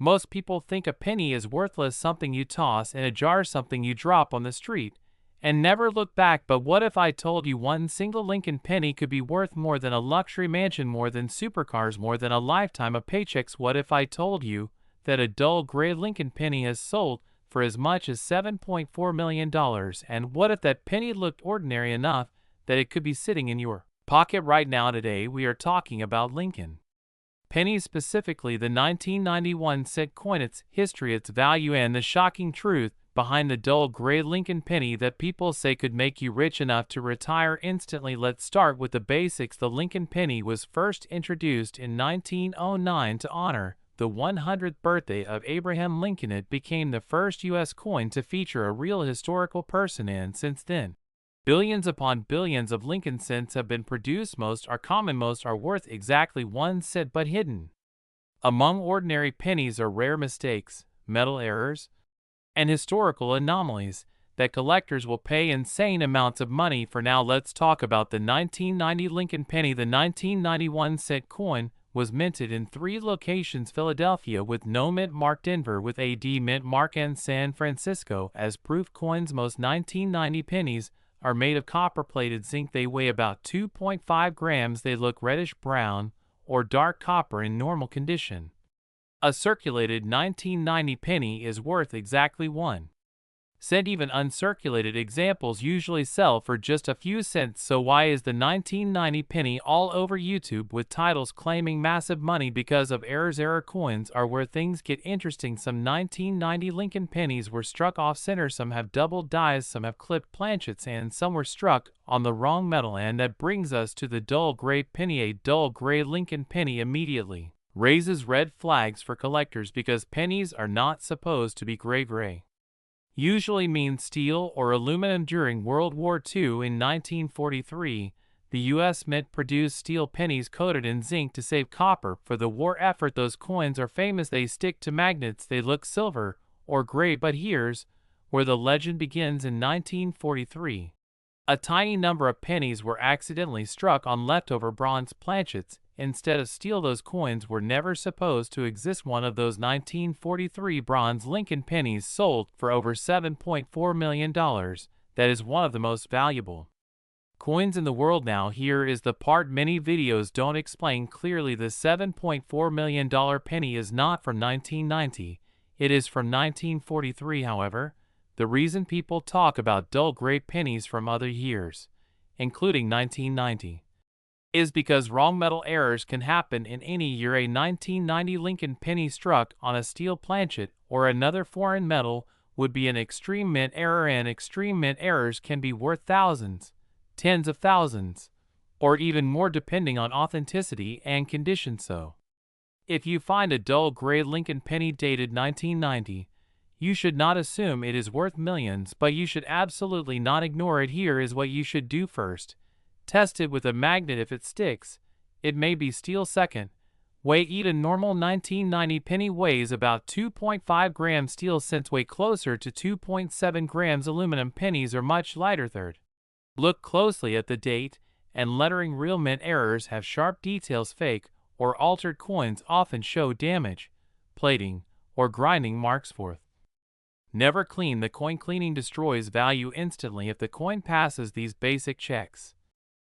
Most people think a penny is worthless, something you toss in a jar, something you drop on the street, and never look back. But what if I told you one single Lincoln penny could be worth more than a luxury mansion, more than supercars, more than a lifetime of paychecks? What if I told you that a dull gray Lincoln penny has sold for as much as $7.4 million? And what if that penny looked ordinary enough that it could be sitting in your pocket right now? Today we are talking about Lincoln pennies, specifically the 1991 cent coin, its history, its value, and the shocking truth behind the dull gray Lincoln penny that people say could make you rich enough to retire instantly. Let's start with the basics. The Lincoln penny was first introduced in 1909 to honor the 100th birthday of Abraham Lincoln. It became the first U.S. coin to feature a real historical person, and since then, billions upon billions of Lincoln cents have been produced. Most are common, most are worth exactly 1 cent, but hidden among ordinary pennies are rare mistakes, metal errors, and historical anomalies that collectors will pay insane amounts of money for. Now let's talk about the 1990 Lincoln penny. The 1991 cent coin was minted in 3 locations: Philadelphia with no mint mark, Denver with a D mint mark, and San Francisco as proof coins. Most 1990 pennies are made of copper-plated zinc. They weigh about 2.5 grams. They look reddish brown or dark copper in normal condition. A circulated 1990 penny is worth exactly 1 cent. Even uncirculated examples usually sell for just a few cents. So why is the 1990 penny all over YouTube with titles claiming massive money because of errors? Error coins are where things get interesting. Some 1990 Lincoln pennies were struck off center, some have double dies, some have clipped planchets, and some were struck on the wrong metal. And that brings us to the dull gray penny. A dull gray Lincoln penny immediately raises red flags for collectors because pennies are not supposed to be gray. Usually means steel or aluminum. During World War II in 1943, the U.S. Mint produced steel pennies coated in zinc to save copper for the war effort. Those coins are famous. They stick to magnets. They look silver or gray, but here's where the legend begins. In 1943, a tiny number of pennies were accidentally struck on leftover bronze planchets instead of steel. Those coins were never supposed to exist. One of those 1943 bronze Lincoln pennies sold for over $7.4 million. That is one of the most valuable coins in the world. Now here is the part many videos don't explain clearly. The $7.4 million penny is not from 1990. It is from 1943. However, the reason people talk about dull gray pennies from other years, including 1990, is because wrong metal errors can happen in any year. A 1990 Lincoln penny struck on a steel planchet or another foreign metal would be an extreme mint error, and extreme mint errors can be worth thousands, tens of thousands, or even more depending on authenticity and condition. So, if you find a dull gray Lincoln penny dated 1990, you should not assume it is worth millions, but you should absolutely not ignore it. Here is what you should do. First, test it with a magnet. If it sticks, it may be steel. Second, weigh it. A normal 1990 penny weighs about 2.5 grams. Steel cents weigh closer to 2.7 grams. Aluminum pennies are much lighter. Third, look closely at the date and lettering. Real mint errors have sharp details. Fake or altered coins often show damage, plating, or grinding marks. Fourth, never clean the coin. Cleaning destroys value instantly if the coin passes these basic checks.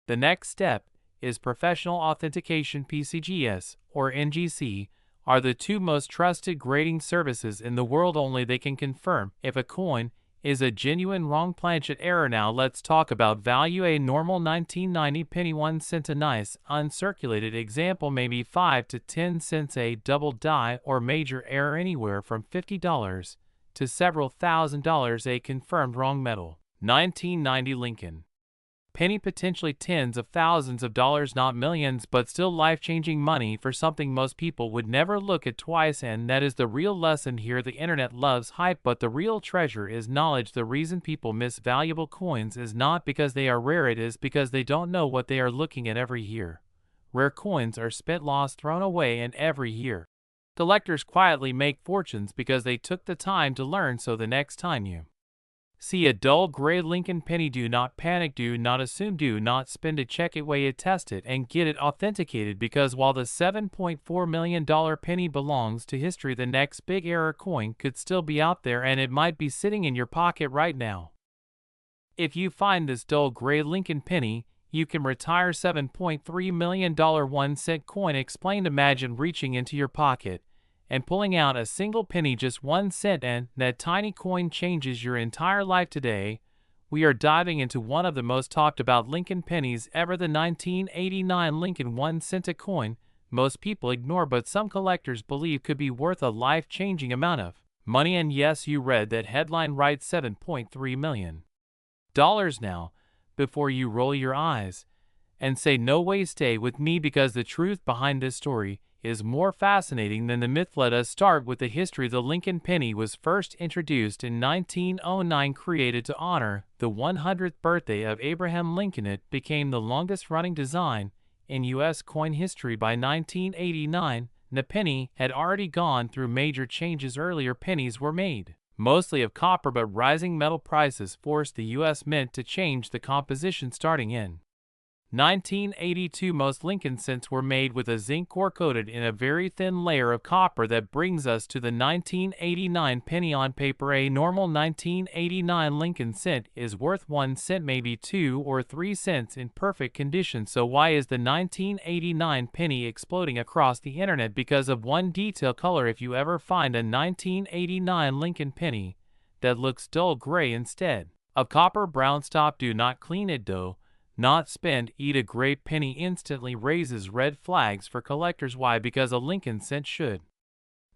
The next step is professional authentication. PCGS or NGC are the 2 most trusted grading services in the world. Only they can confirm if a coin is a genuine. Wrong planchet error. Now let's talk about value. A normal 1990 penny 1 cent. A nice uncirculated example may be 5 to 10 cents. A double die or major error anywhere from $50 to several $1,000s. A confirmed wrong metal 1990 Lincoln penny, potentially tens of thousands of dollars, not millions, but still life-changing money for something most people would never look at twice. And that is the real lesson here. The internet loves hype, but the real treasure is knowledge. The reason people miss valuable coins is not because they are rare, it is because they don't know what they are looking at every year. Rare coins are spent, lost, thrown away, and every year collectors quietly make fortunes because they took the time to learn. So the next time you See a dull gray Lincoln penny. Do not panic, do not assume, do not spend it. Check it, weigh it, test it, and get it authenticated, because while the $7.4 million penny belongs to history, the next big error coin could still be out there, and it might be sitting in your pocket right now. If you find this dull gray Lincoln penny, you can retire $7.3 million 1-cent coin. Explained. Imagine reaching into your pocket and pulling out a single penny, just 1 cent, and that tiny coin changes your entire life. Today, we are diving into one of the most talked about Lincoln pennies ever, the 1989 Lincoln 1-cent coin. Most people ignore, but some collectors believe could be worth a life-changing amount of money. And yes, you read that headline right, $7.3 million. Now, before you roll your eyes and say no way, stay with me, because the truth behind this story is more fascinating than the myth. Let us start with the history. The Lincoln penny was first introduced in 1909, created to honor the 100th birthday of Abraham Lincoln. It became the longest-running design in U.S. coin history by 1989. The penny had already gone through major changes. Earlier pennies were made mostly of copper, but rising metal prices forced the U.S. Mint to change the composition. Starting in 1982, most Lincoln cents were made with a zinc core coated in a very thin layer of copper. That brings us to the 1989 penny. On paper, a normal 1989 Lincoln cent is worth 1 cent, maybe 2 or 3 cents in perfect condition. So why is the 1989 penny exploding across the internet? Because of one detail: color. If you ever find a 1989 Lincoln penny that looks dull gray instead of copper brown, stop. Do not clean it, though. Not spend. Eat a gray penny instantly raises red flags for collectors. Why? Because a Lincoln cent should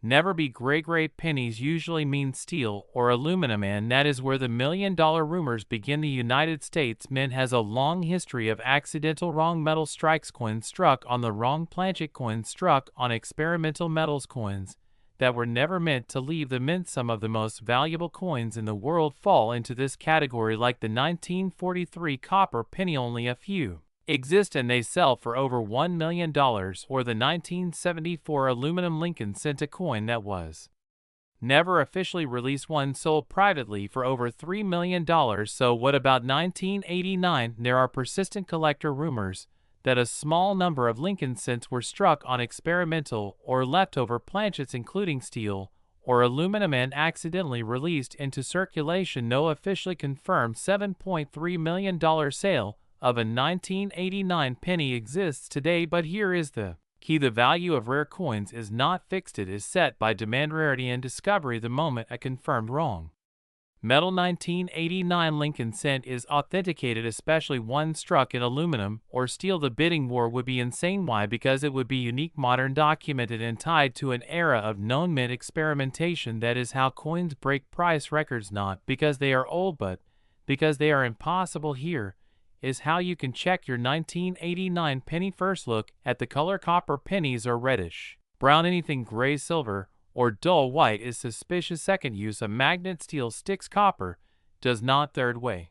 never be gray. Gray pennies usually mean steel or aluminum, and that is where the $1 million rumors begin. The United States Mint has a long history of accidental wrong metal strikes: coins struck on the wrong planchet, coins struck on experimental metals, coins that were never meant to leave the mint. Some of the most valuable coins in the world fall into this category, like the 1943 copper penny. Only a few exist and they sell for over $1 million, or the 1974 aluminum Lincoln cent, a coin that was never officially released. One sold privately for over $3 million. So what about 1989? There are persistent collector rumors that a small number of Lincoln cents were struck on experimental or leftover planchets, including steel or aluminum, and accidentally released into circulation. No officially confirmed $7.3 million sale of a 1989 penny exists today, but here is the key: the value of rare coins is not fixed. It is set by demand, rarity, and discovery. The moment a confirmed wrong metal 1989 Lincoln cent is authenticated, especially one struck in aluminum or steel, the bidding war would be insane. Why? Because it would be unique, modern, documented, and tied to an era of known mint experimentation. That is how coins break price records, not because they are old, but because they are impossible. Here is how you can check your 1989 penny. First, look at the color. Copper pennies are reddish brown. Anything gray, silver, or dull white is suspicious. Second, use a magnet. Steel sticks, copper does not. Third, weigh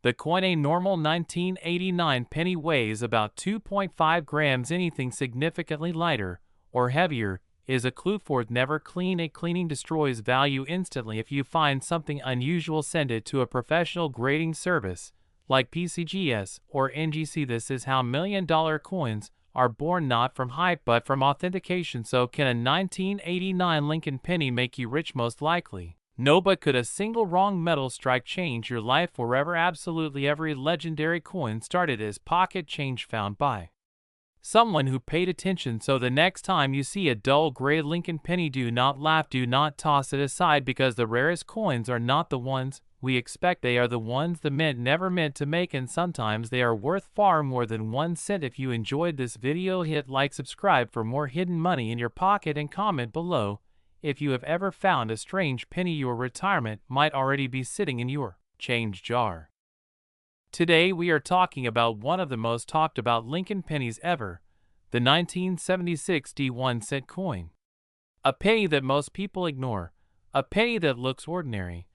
the coin. A normal 1989 penny weighs about 2.5 grams. Anything significantly lighter or heavier is a clue. Fourth, never clean. A cleaning destroys value instantly. If you find something unusual, send it to a professional grading service like PCGS or NGC. This is how $1 million coins are born, not from hype but from authentication. So can a 1989 Lincoln penny make you rich? Most likely no, but could a single wrong metal strike change your life forever? Absolutely. Every legendary coin started as pocket change found by someone who paid attention. So the next time you see a dull gray Lincoln penny, do not laugh, do not toss it aside, because the rarest coins are not the ones we expect. They are the ones the mint never meant to make, and sometimes they are worth far more than 1 cent. If you enjoyed this video, hit like, subscribe for more hidden money in your pocket, and comment below if you have ever found a strange penny your retirement might already be sitting in your change jar. Today we are talking about one of the most talked about Lincoln pennies ever, the 1976 1-cent coin. A penny that most people ignore, a penny that looks ordinary,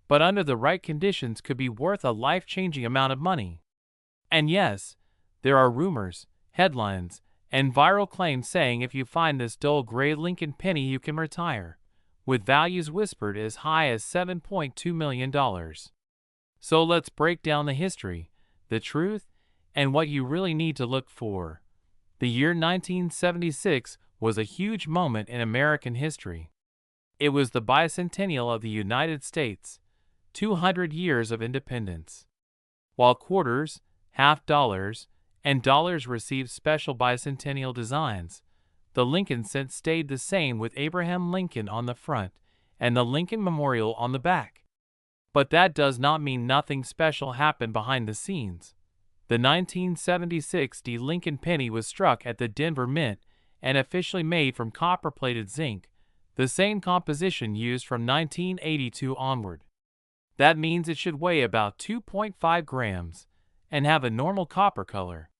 but under the right conditions could be worth a life-changing amount of money. And yes, there are rumors, headlines, and viral claims saying if you find this dull gray Lincoln penny you can retire with values whispered as high as $7.2 million. So let's break down the history, the truth, and what you really need to look for. The year 1976 was a huge moment in American history. It was the bicentennial of the United States, 200 years of independence. While quarters, half dollars, and dollars received special bicentennial designs, the Lincoln cent stayed the same with Abraham Lincoln on the front and the Lincoln Memorial on the back. But that does not mean nothing special happened behind the scenes. The 1976 Lincoln penny was struck at the Denver Mint and officially made from copper-plated zinc, the same composition used from 1982 onward. That means it should weigh about 2.5 grams and have a normal copper color.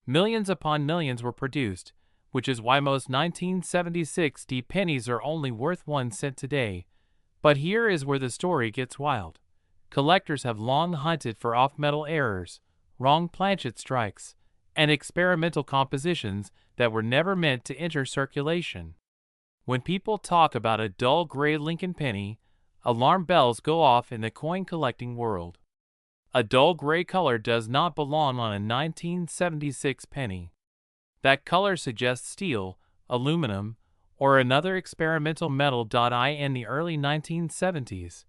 Millions upon millions were produced, which is why most 1976 pennies are only worth 1 cent today. But here is where the story gets wild. Collectors have long hunted for off-metal errors, wrong planchet strikes, and experimental compositions that were never meant to enter circulation. When people talk about a dull gray Lincoln penny, alarm bells go off in the coin collecting world. A dull gray color does not belong on a 1976 penny. That color suggests steel, aluminum, or another experimental metal. In the early 1970s,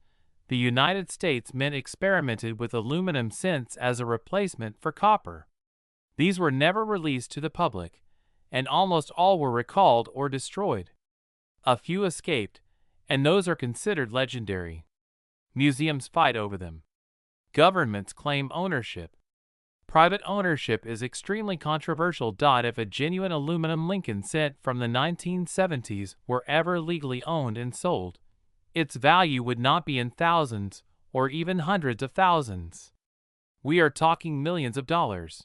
the United States Mint experimented with aluminum cents as a replacement for copper. These were never released to the public, and almost all were recalled or destroyed. A few escaped, and those are considered legendary. Museums fight over them. Governments claim ownership. Private ownership is extremely controversial. If a genuine aluminum Lincoln cent from the 1970s were ever legally owned and sold, its value would not be in thousands or even hundreds of thousands. We are talking millions of dollars.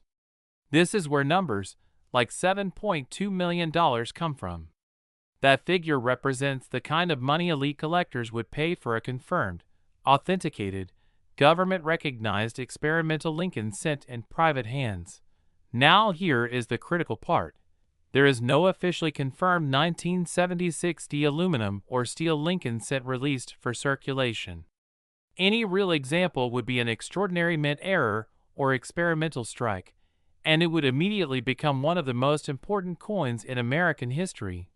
This is where numbers like $7.2 million come from. That figure represents the kind of money elite collectors would pay for a confirmed, authenticated, government-recognized experimental Lincoln cent in private hands. Now here is the critical part. There is no officially confirmed 1976 aluminum or steel Lincoln cent released for circulation. Any real example would be an extraordinary mint error or experimental strike, and it would immediately become one of the most important coins in American history.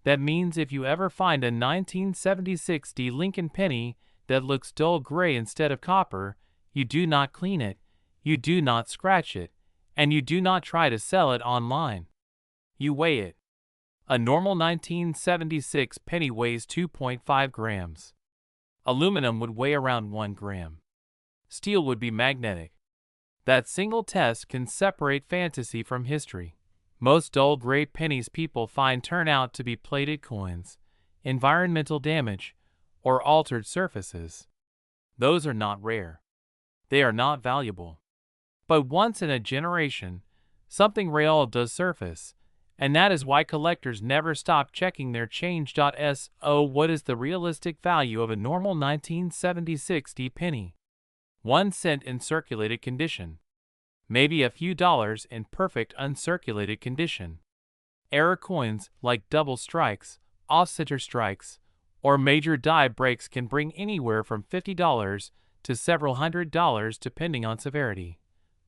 That means if you ever find a 1976 Lincoln penny that looks dull gray instead of copper, you do not clean it, you do not scratch it, and you do not try to sell it online. You weigh it. A normal 1976 penny weighs 2.5 grams. Aluminum would weigh around 1 gram. Steel would be magnetic. That single test can separate fantasy from history. Most dull gray pennies people find turn out to be plated coins, environmental damage, or altered surfaces. Those are not rare. They are not valuable. But once in a generation, something real does surface, and that is why collectors never stop checking their change. So what is the realistic value of a normal 1976 penny? 1 cent in circulated condition. Maybe a few dollars in perfect uncirculated condition. Error coins like double strikes, off-center strikes, or major die breaks can bring anywhere from $50 to several $100 depending on severity.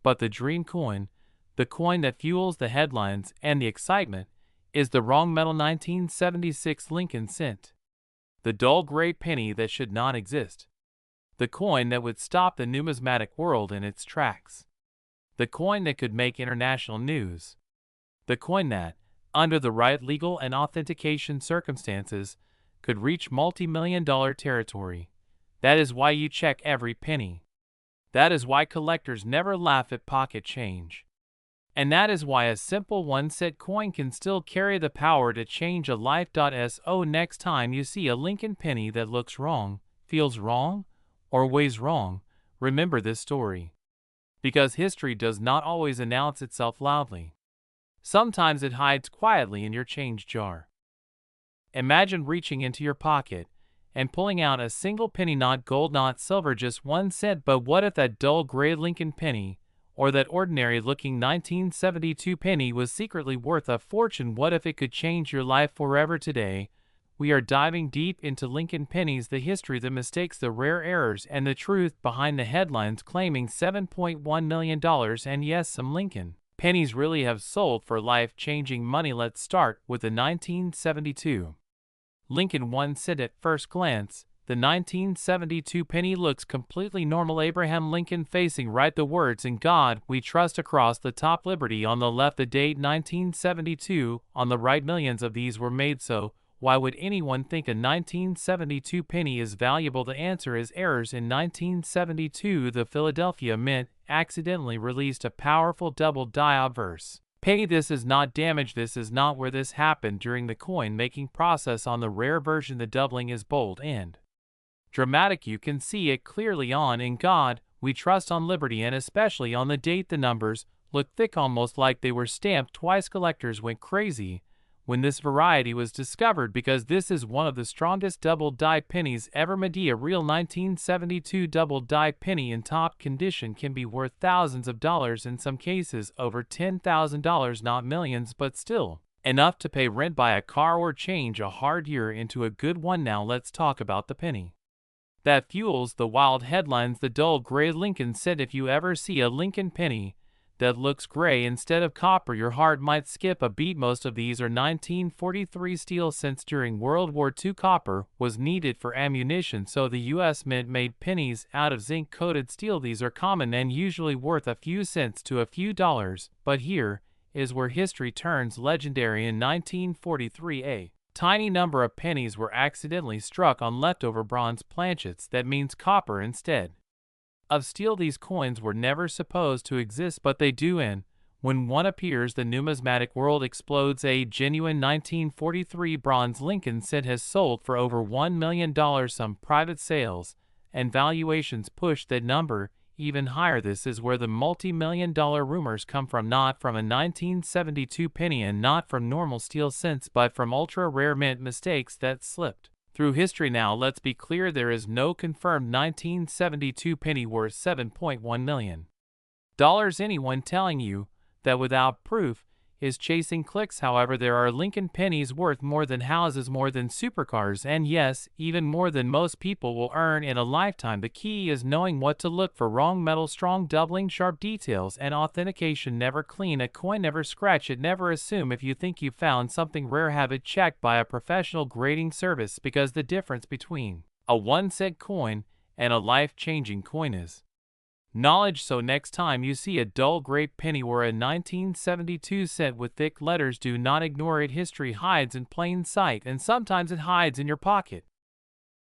But the dream coin, the coin that fuels the headlines and the excitement, is the wrong metal 1976 Lincoln cent. The dull gray penny that should not exist. The coin that would stop the numismatic world in its tracks. The coin that could make international news. The coin that, under the right legal and authentication circumstances, could reach multi-million-dollar territory. That is why you check every penny. That is why collectors never laugh at pocket change. And that is why a simple 1 cent coin can still carry the power to change a life. So next time you see a Lincoln penny that looks wrong, feels wrong, or weighs wrong, remember this story. Because history does not always announce itself loudly. Sometimes it hides quietly in your change jar. Imagine reaching into your pocket and pulling out a single penny, not gold, not silver, just 1 cent. But what if that dull gray Lincoln penny, or that ordinary-looking 1972 penny, was secretly worth a fortune? What if it could change your life forever today? We are diving deep into Lincoln pennies, the history, the mistakes, the rare errors, and the truth behind the headlines claiming $7.1 million. And yes, some Lincoln pennies really have sold for life-changing money. Let's start with the 1972 Lincoln 1 cent. At first glance, the 1972 penny looks completely normal. Abraham Lincoln facing right, the words "In God We Trust" across the top, Liberty on the left, the date 1972 on the right. Millions of these were made, so why would anyone think a 1972 penny is valuable? The answer is errors. In 1972, the Philadelphia Mint accidentally released a powerful double-die obverse penny. This is not damage. This is not where this happened. During the coin-making process on the rare version, the doubling is bold and dramatic. You can see it clearly on "In God We Trust" on Liberty, and especially on the date. The numbers look thick, almost like they were stamped twice. Collectors went crazy when this variety was discovered because this is one of the strongest double-die pennies ever made. A real 1972 double-die penny in top condition can be worth thousands of dollars, in some cases over $10,000, not millions, but still enough to pay rent, buy a car, or change a hard year into a good one. Now let's talk about the penny that fuels the wild headlines, the dull gray Lincoln cent. If you ever see a Lincoln penny that looks gray instead of copper, your heart might skip a beat. Most of these are 1943 steel cents. During World War II, copper was needed for ammunition, so the U.S. Mint made pennies out of zinc-coated steel. These are common and usually worth a few cents to a few dollars, but here is where history turns legendary. In 1943, a tiny number of pennies were accidentally struck on leftover bronze planchets. That means copper instead of steel. These coins were never supposed to exist, but they do, and when one appears, the numismatic world explodes. A genuine 1943 bronze Lincoln cent has sold for over $1 million. Some private sales and valuations push that number even higher. This is where the multi-million-dollar rumors come from, not from a 1972 penny and not from normal steel cents, but from ultra-rare mint mistakes that slipped through history. Now let's be clear, there is no confirmed 1972 penny worth $7.1 million. Anyone telling you that without proof is chasing clicks. However, there are Lincoln pennies worth more than houses, more than supercars, and yes, even more than most people will earn in a lifetime. The key is knowing what to look for: wrong metal, strong doubling, sharp details, and authentication. Never clean a coin, never scratch it, never assume if you think you found something rare. Have it checked by a professional grading service, because the difference between a 1-cent coin and a life-changing coin is knowledge. So next time you see a dull gray penny or a 1972 cent with thick letters, do not ignore it. History hides in plain sight, and sometimes it hides in your pocket.